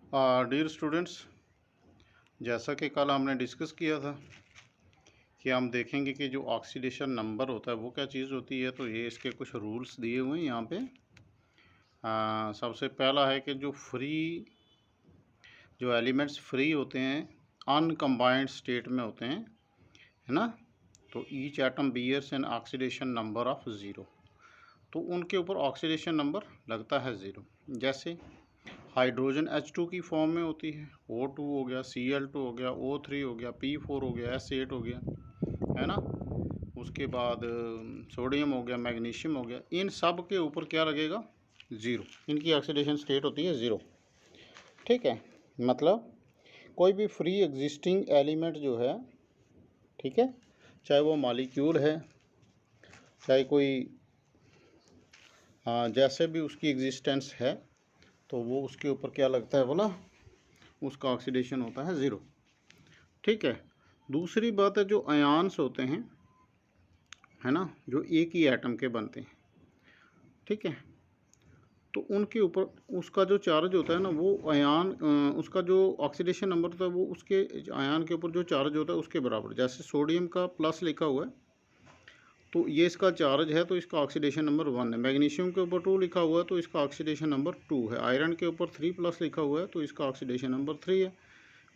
Dear students, जैसा कि कल हमने डिस्कस किया था कि हम देखेंगे कि जो ऑक्सीडेशन नंबर होता है वो क्या चीज़ होती है। तो ये इसके कुछ रूल्स दिए हुए हैं यहाँ पे। सबसे पहला है कि जो एलिमेंट्स फ्री होते हैं अनकम्बाइंड स्टेट में होते हैं, है ना। तो each atom bears an oxidation number of zero. तो उनके ऊपर ऑक्सीडेशन नंबर लगता है ज़ीरो। जैसे हाइड्रोजन H2 की फॉर्म में होती है, O2 हो गया, Cl2 हो गया, O3 हो गया, P4 हो गया, S8 हो गया, है ना। उसके बाद सोडियम हो गया, मैग्नीशियम हो गया, इन सब के ऊपर क्या लगेगा? ज़ीरो। इनकी ऑक्सीडेशन स्टेट होती है ज़ीरो। ठीक है, मतलब कोई भी फ्री एग्जिस्टिंग एलिमेंट जो है, ठीक है, चाहे वो मॉलिक्यूल है, चाहे कोई जैसे भी उसकी एग्जिस्टेंस है, तो वो उसके ऊपर क्या लगता है बोला, उसका ऑक्सीडेशन होता है ज़ीरो। ठीक है। दूसरी बात है जो आयन्स होते हैं, है ना, जो एक ही एटम के बनते हैं, ठीक है, तो उनके ऊपर उसका जो चार्ज होता है ना, वो आयन उसका जो ऑक्सीडेशन नंबर होता है वो उसके आयन के ऊपर जो चार्ज होता है उसके बराबर। जैसे सोडियम का प्लस लिखा हुआ है तो ये इसका चार्ज है, तो इसका ऑक्सीडेशन नंबर 1 है। मैग्नीशियम के ऊपर 2 लिखा हुआ है तो इसका ऑक्सीडेशन नंबर 2 है। आयरन के ऊपर 3 प्लस लिखा हुआ है तो इसका ऑक्सीडेशन नंबर 3 है।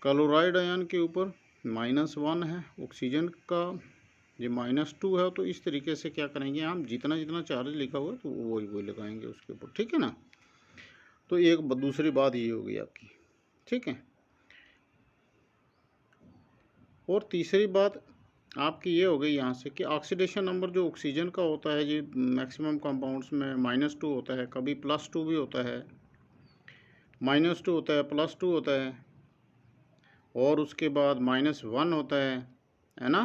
क्लोराइड आयन के ऊपर -1 है। ऑक्सीजन का ये -2 है। तो इस तरीके से क्या करेंगे हम, जितना जितना चार्ज लिखा हुआ है तो वही वही लगाएंगे उसके ऊपर, ठीक है ना। तो एक दूसरी बात ये होगी आपकी, ठीक है। और तीसरी बात आपकी ये हो गई यहाँ से कि ऑक्सीडेशन नंबर जो ऑक्सीजन का होता है जी, मैक्सिमम कंपाउंड्स में -2 होता है, कभी +2 भी होता है, -2 होता है, +2 होता है, और उसके बाद -1 होता है ना।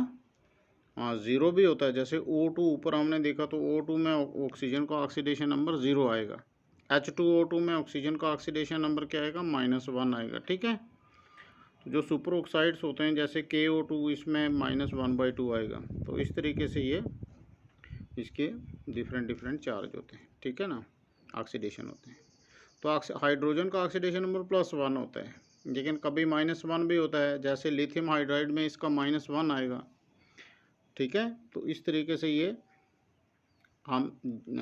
हाँ, ज़ीरो भी होता है। जैसे O2 ऊपर हमने देखा तो O2 में ऑक्सीजन का ऑक्सीडेशन नंबर 0 आएगा। H2O2 में ऑक्सीजन का ऑक्सीडेशन नंबर क्या आएगा? -1 आएगा, ठीक है। तो जो सुपर ऑक्साइड्स होते हैं जैसे KO2, इसमें -1/2 आएगा। तो इस तरीके से ये इसके डिफरेंट चार्ज होते हैं, ठीक है ना, ऑक्सीडेशन होते हैं। तो हाइड्रोजन का ऑक्सीडेशन नंबर +1 होता है, लेकिन कभी -1 भी होता है। जैसे लिथियम हाइड्राइड में इसका -1 आएगा, ठीक है। तो इस तरीके से ये हम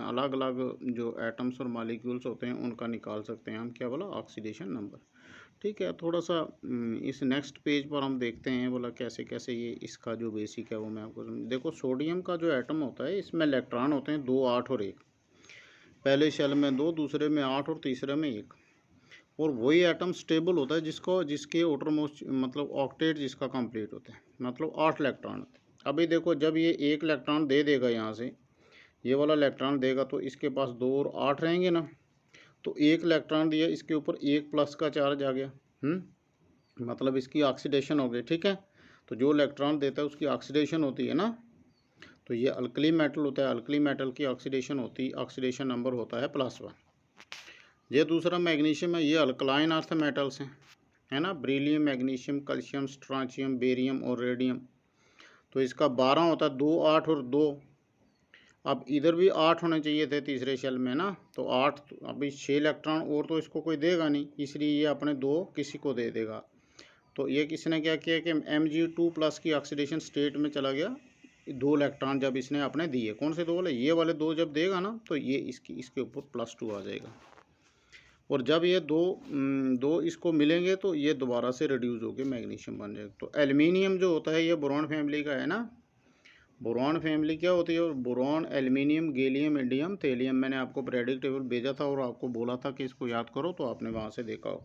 अलग अलग जो एटम्स और मॉलिक्यूल्स होते हैं उनका निकाल सकते हैं हम, क्या बोला, ऑक्सीडेशन नंबर, ठीक है। थोड़ा सा इस नेक्स्ट पेज पर हम देखते हैं बोला कैसे कैसे ये इसका जो बेसिक है वो मैं आपको देखो। सोडियम का जो एटम होता है इसमें इलेक्ट्रॉन होते हैं 2, 8 और 1। पहले शेल में 2, दूसरे में 8 और तीसरे में 1। और वही एटम स्टेबल होता है जिसके आउटर मोस्ट मतलब ऑक्टेट जिसका कंप्लीट होता है, मतलब 8 इलेक्ट्रॉन होते हैं। अभी देखो, जब ये 1 इलेक्ट्रॉन दे देगा यहाँ से, ये वाला इलेक्ट्रॉन देगा तो इसके पास 2 और 8 रहेंगे ना। तो 1 इलेक्ट्रॉन दिया, इसके ऊपर 1 प्लस का चार्ज आ गया, मतलब इसकी ऑक्सीडेशन हो गई, ठीक है। तो जो इलेक्ट्रॉन देता है उसकी ऑक्सीडेशन होती है ना। तो ये अल्कली मेटल होता है, अल्कली मेटल की ऑक्सीडेशन नंबर होता है +1। ये दूसरा मैग्नीशियम है, ये अल्कलाइन अर्थ मेटल्स हैं, है ना, बेरिलियम, मैग्नीशियम, कैल्शियम, स्ट्रांशियम, बेरियम और रेडियम। तो इसका 12 होता है, 2, 8 और 2। अब इधर भी 8 होने चाहिए थे तीसरे शेल में ना, तो 8, अभी 6 इलेक्ट्रॉन और तो इसको कोई देगा नहीं, इसलिए ये अपने 2 किसी को दे देगा। तो ये किसने क्या किया कि Mg2+ की ऑक्सीडेशन स्टेट में चला गया। 2 इलेक्ट्रॉन जब इसने अपने दिए, कौन से 2 वाले, ये वाले 2 जब देगा ना, तो ये इसके ऊपर +2 आ जाएगा। और जब ये दो इसको मिलेंगे तो ये दोबारा से रिड्यूस होकर मैग्नीशियम बन जाएगा। तो एल्युमिनियम जो होता है ये बोरॉन फैमिली का है ना। बोरॉन फैमिली क्या होती है? और boron, aluminium, gallium, indium, thallium. मैंने आपको पीरियोडिक टेबल भेजा था और आपको बोला था कि इसको याद करो, तो आपने वहाँ से देखा हो।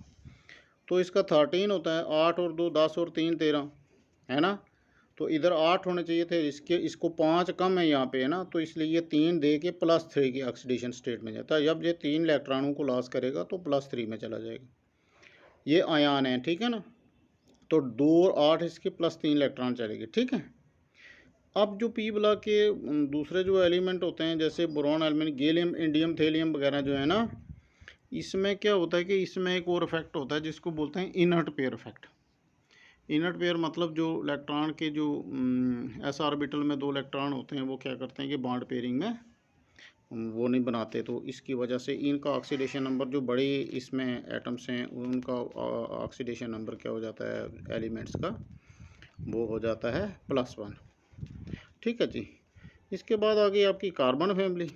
तो इसका 13 होता है, 8 और 2 10 और 3 13, है ना। तो इधर 8 होने चाहिए थे, इसको 5 कम है यहाँ पे, है ना। तो इसलिए ये 3 दे के +3 की ऑक्सीडेशन स्टेट में जाता है। जब ये 3 इलेक्ट्रॉनों को लॉस करेगा तो +3 में चला जाएगा। ये आयन है, ठीक है ना। तो 2 और 8 इसके +3 इलेक्ट्रॉन चलेगी, ठीक है। अब जो पी ब्लॉक के दूसरे जो एलिमेंट होते हैं जैसे boron, aluminium, gallium, indium, thallium वगैरह जो है ना, इसमें क्या होता है कि इसमें एक और इफेक्ट होता है जिसको बोलते हैं inert pair effect. Inert pair मतलब जो इलेक्ट्रॉन के जो s ऑर्बिटल में 2 इलेक्ट्रॉन होते हैं वो क्या करते हैं कि बॉन्ड पेयरिंग में वो नहीं बनाते, तो इसकी वजह से इनका ऑक्सीडेशन नंबर जो बड़े इसमें एटम्स हैं उनका ऑक्सीडेशन नंबर क्या हो जाता है एलिमेंट्स का, वो हो जाता है +1। ठीक है जी। इसके बाद आ गई आपकी कार्बन फैमिली।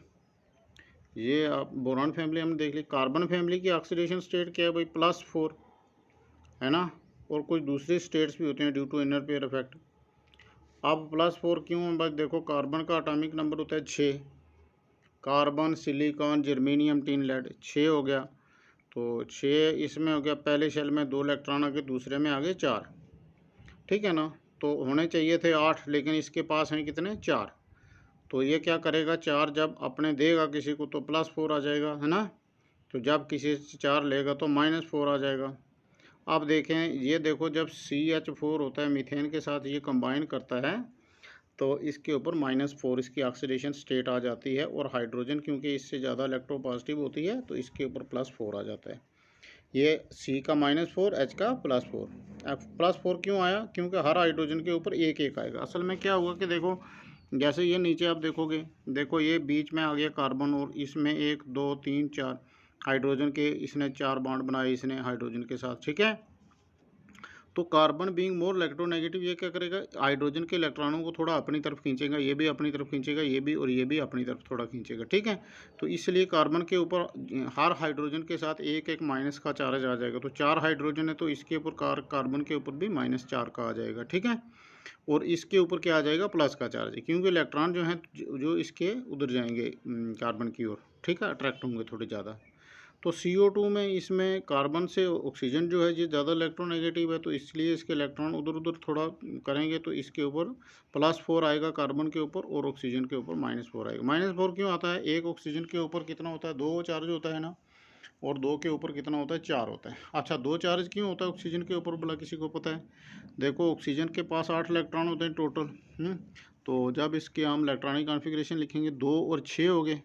ये आप बोरान फैमिली हमने देख ली। कार्बन फैमिली की ऑक्सीडेशन स्टेट क्या है भाई, +4 है ना, और कुछ दूसरे स्टेट्स भी होते हैं due to inner pair effect. अब +4 क्यों है भाई, देखो कार्बन का एटॉमिक नंबर होता है 6, carbon, silicon, germanium, tin, lead, 6 हो गया। तो 6 इसमें हो गया, पहले शेल में 2 इलेक्ट्रॉन आ गए, दूसरे में आ गए 4। ठीक है ना, तो होने चाहिए थे 8, लेकिन इसके पास हैं कितने, 4। तो ये क्या करेगा, 4 जब अपने देगा किसी को तो +4 आ जाएगा, है ना। तो जब किसी से 4 लेगा तो -4 आ जाएगा। अब देखें, ये देखो जब CH4 होता है मीथेन के साथ ये कंबाइन करता है तो इसके ऊपर -4 इसकी ऑक्सीडेशन स्टेट आ जाती है, और हाइड्रोजन क्योंकि इससे ज़्यादा इलेक्ट्रोपॉजिटिव होती है तो इसके ऊपर +4 आ जाता है। ये C का -4, H का +4। अब +4 क्यों आया, क्योंकि हर हाइड्रोजन के ऊपर एक एक आएगा। असल में क्या हुआ कि देखो, जैसे ये नीचे आप देखोगे, देखो ये बीच में आ गया कार्बन, और इसमें 1 2 3 4 हाइड्रोजन के इसने 4 बॉन्ड बनाए इसने हाइड्रोजन के साथ। ठीक है, तो कार्बन बीइंग मोर इलेक्ट्रोनेगेटिव ये क्या करेगा, हाइड्रोजन के इलेक्ट्रॉनों को थोड़ा अपनी तरफ खींचेगा, ये भी अपनी तरफ खींचेगा, ये भी, और ये भी अपनी तरफ थोड़ा खींचेगा। ठीक है, तो इसलिए कार्बन के ऊपर हर हाइड्रोजन के साथ एक एक माइनस का चार्ज आ जाएगा। तो 4 हाइड्रोजन है तो इसके ऊपर कार्बन के ऊपर भी -4 का आ जाएगा। ठीक है, और इसके ऊपर क्या आ जाएगा, प्लस का चार्ज, क्योंकि इलेक्ट्रॉन जो है जो इसके उधर जाएंगे कार्बन की ओर। ठीक है, अट्रैक्ट होंगे थोड़े ज़्यादा। तो CO2 में इसमें कार्बन से ऑक्सीजन जो है ये ज़्यादा इलेक्ट्रोनेगेटिव है, तो इसलिए इसके इलेक्ट्रॉन उधर उधर थोड़ा करेंगे, तो इसके ऊपर +4 आएगा कार्बन के ऊपर, और ऑक्सीजन के ऊपर -4 आएगा। -4 क्यों आता है, एक ऑक्सीजन के ऊपर कितना होता है, 2 चार्ज होता है ना, और 2 के ऊपर कितना होता है, 4 होता है। अच्छा, 2 चार्ज क्यों होता है ऑक्सीजन के ऊपर, बोला किसी को पता है। देखो ऑक्सीजन के पास 8 इलेक्ट्रॉन होते हैं टोटल। तो जब इसके हम इलेक्ट्रॉनिक कॉन्फ़िगरेशन लिखेंगे, 2 और 6 हो गए,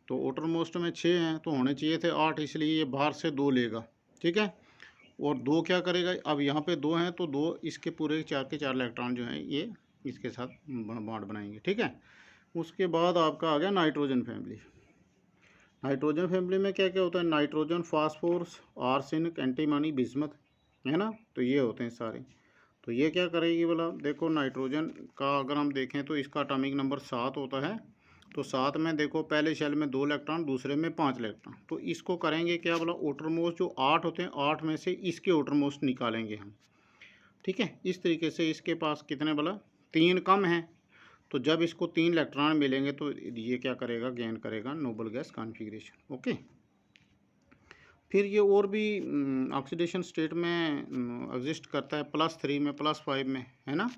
तो आउटर मोस्ट में 6 हैं तो होने चाहिए थे 8, इसलिए ये बाहर से 2 लेगा। ठीक है, और 2 क्या करेगा, अब यहाँ पे 2 हैं तो 2 इसके पूरे 4 के 4 इलेक्ट्रॉन जो हैं ये इसके साथ बॉन्ड बनाएंगे। ठीक है, उसके बाद आपका आ गया नाइट्रोजन फैमिली। नाइट्रोजन फैमिली में क्या क्या होता है, nitrogen, phosphorus, arsenic, antimony, bismuth, है ना, तो ये होते हैं सारे। तो ये क्या करेगी बोला, देखो नाइट्रोजन का अगर हम देखें तो इसका एटॉमिक नंबर 7 होता है। तो 7 में देखो पहले शेल में 2 इलेक्ट्रॉन, दूसरे में 5 इलेक्ट्रॉन। तो इसको करेंगे क्या बोला, आउटर मोस्ट जो 8 होते हैं, 8 में से इसके आउटर मोस्ट निकालेंगे हम। ठीक है, इस तरीके से इसके पास कितने बोला, 3 कम हैं। तो जब इसको 3 इलेक्ट्रॉन मिलेंगे तो ये क्या करेगा, गेन करेगा नोबल गैस कॉन्फ़िगरेशन। ओके, फिर ये और भी ऑक्सीडेशन स्टेट में एग्जिस्ट करता है, +3 में, +5 में, है ना,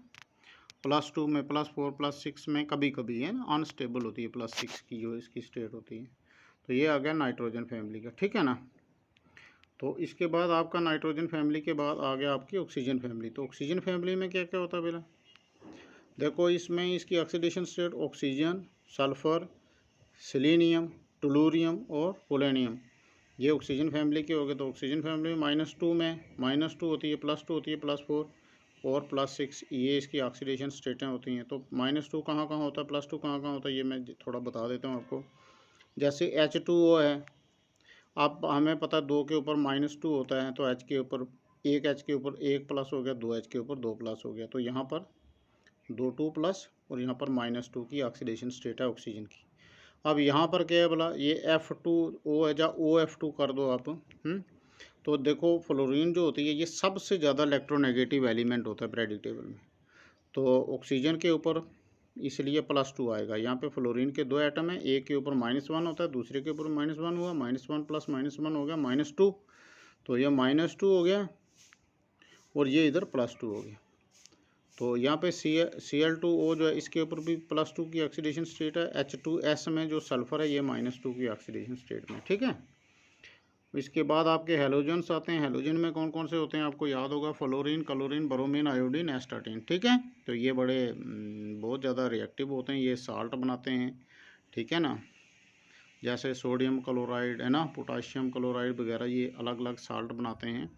+2 में, +4, +6 में, कभी कभी है ना अनस्टेबल होती है +6 की जो इसकी स्टेट होती है। तो ये आ गया नाइट्रोजन फैमिली का। ठीक है ना, तो इसके बाद आपका नाइट्रोजन फैमिली के बाद आ गया आपकी ऑक्सीजन फैमिली। तो ऑक्सीजन फैमिली में क्या क्या होता है बेटा, देखो इसमें इसकी oxidation state oxygen, sulphur, selenium, tellurium और पोलोनियम, ये ऑक्सीजन फैमिली के हो गए। तो ऑक्सीजन फैमिली में -2 में -2 होती है, +2 होती है, +4 और +6, ये इसकी ऑक्सीडेशन स्टेटें होती हैं। तो -2 कहाँ कहाँ होता है, +2 कहाँ कहाँ होता है, ये मैं थोड़ा बता देता हूँ आपको। जैसे H2O है, अब हमें पता है 2 के ऊपर -2 होता है, तो H के ऊपर, एक H के ऊपर 1 प्लस हो गया, 2 H के ऊपर 2 प्लस हो गया। तो यहाँ पर 2 प्लस और यहाँ पर -2 की ऑक्सीडेशन स्टेट है ऑक्सीजन की। अब यहाँ पर क्या है बोला, ये F2O है, या OF2 कर दो आप। तो देखो फ्लोरीन जो होती है ये सबसे ज़्यादा इलेक्ट्रोनेगेटिव एलिमेंट होता है पीरियोडिक टेबल में। तो ऑक्सीजन के ऊपर इसलिए +2 आएगा। यहाँ पे फ्लोरीन के 2 एटम हैं, एक के ऊपर -1 होता है, दूसरे के ऊपर -1 हुआ, -1 प्लस -1 हो गया -2। तो यह -2 हो गया और ये इधर +2 हो गया। तो यहाँ पे Cl2O जो है इसके ऊपर भी +2 की ऑक्सीडेशन स्टेट है। H2S में जो सल्फ़र है ये -2 की ऑक्सीडेशन स्टेट में। ठीक है, इसके बाद आपके हेलोजन्स आते हैं। हेलोजन में कौन कौन से होते हैं आपको याद होगा, fluorine, chlorine, bromine, iodine, astatine. ठीक है, तो ये बड़े बहुत ज़्यादा रिएक्टिव होते हैं, ये साल्ट बनाते हैं। ठीक है ना, जैसे सोडियम क्लोराइड है ना, पोटाशियम क्लोराइड वगैरह, ये अलग अलग साल्ट बनाते हैं।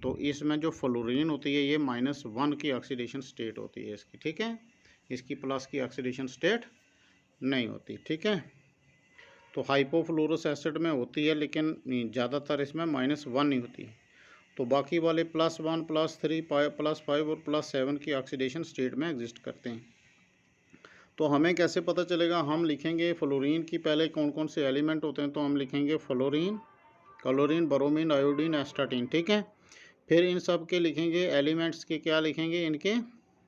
तो इसमें जो फ्लोरीन होती है ये -1 की ऑक्सीडेशन स्टेट होती है इसकी। ठीक है, इसकी प्लस की ऑक्सीडेशन स्टेट नहीं होती। ठीक है, तो हाइपोफ्लोरस एसिड में होती है, लेकिन ज़्यादातर इसमें -1 नहीं होती है। तो बाकी वाले +1, +3, +5 और +7 की ऑक्सीडेशन स्टेट में एग्जिस्ट करते हैं। तो हमें कैसे पता चलेगा? हम लिखेंगे फ्लोरीन की पहले कौन कौन से एलिमेंट होते हैं, तो हम लिखेंगे fluorine, chlorine, bromine, iodine, astatine, ठीक है। फिर इन सब के लिखेंगे एलिमेंट्स के, क्या लिखेंगे, इनके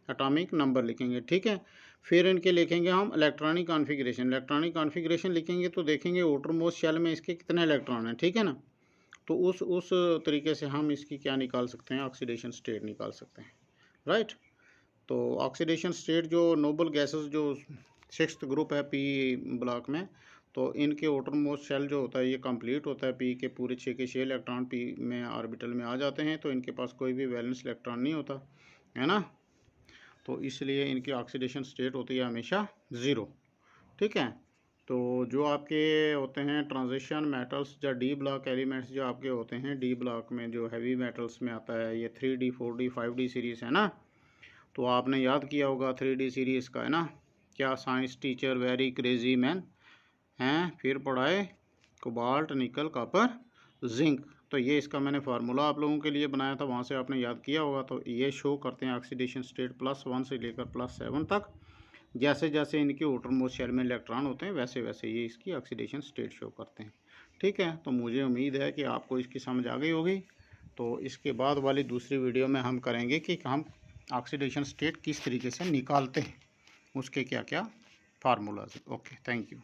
एटॉमिक नंबर लिखेंगे, ठीक है। फिर इनके लिखेंगे हम इलेक्ट्रॉनिक कॉन्फ़िगरेशन। इलेक्ट्रॉनिक कॉन्फ़िगरेशन लिखेंगे तो देखेंगे आउटरमोस्ट शेल में इसके कितने इलेक्ट्रॉन हैं, ठीक है ना। तो उस तरीके से हम इसकी क्या निकाल सकते हैं, ऑक्सीडेशन स्टेट निकाल सकते हैं, राइट। तो ऑक्सीडेशन स्टेट जो नोबल गैसेस जो 6th ग्रुप है पी ब्लॉक में, तो इनके आउटरमोस्ट शेल जो होता है ये कंप्लीट होता है, पी के पूरे 6 के 6 इलेक्ट्रॉन पी में ऑर्बिटल में आ जाते हैं, तो इनके पास कोई भी वैलेंस इलेक्ट्रॉन नहीं होता है ना। तो इसलिए इनकी ऑक्सीडेशन स्टेट होती है हमेशा 0, ठीक है। तो जो आपके होते हैं ट्रांजिशन मेटल्स या डी ब्लॉक एलिमेंट्स जो आपके होते हैं, डी ब्लॉक में जो हैवी मेटल्स में आता है, ये 3D 4D 5D सीरीज़ है ना। तो आपने याद किया होगा 3D सीरीज़ का, है ना। क्या science teacher very crazy man हैं, फिर पढ़ाए कोबाल्ट, निकल, कॉपर, जिंक। तो ये इसका मैंने फार्मूला आप लोगों के लिए बनाया था, वहाँ से आपने याद किया होगा। तो ये शो करते हैं ऑक्सीडेशन स्टेट +1 से लेकर +7 तक। जैसे जैसे इनके आउटरमोस्ट शेल में इलेक्ट्रॉन होते हैं वैसे वैसे ये इसकी ऑक्सीडेशन स्टेट शो करते हैं, ठीक है। तो मुझे उम्मीद है कि आपको इसकी समझ आ गई होगी। तो इसके बाद वाली दूसरी वीडियो में हम करेंगे कि हम ऑक्सीडेशन स्टेट किस तरीके से निकालते हैं, उसके क्या क्या फार्मूलाज। Okay, thank you.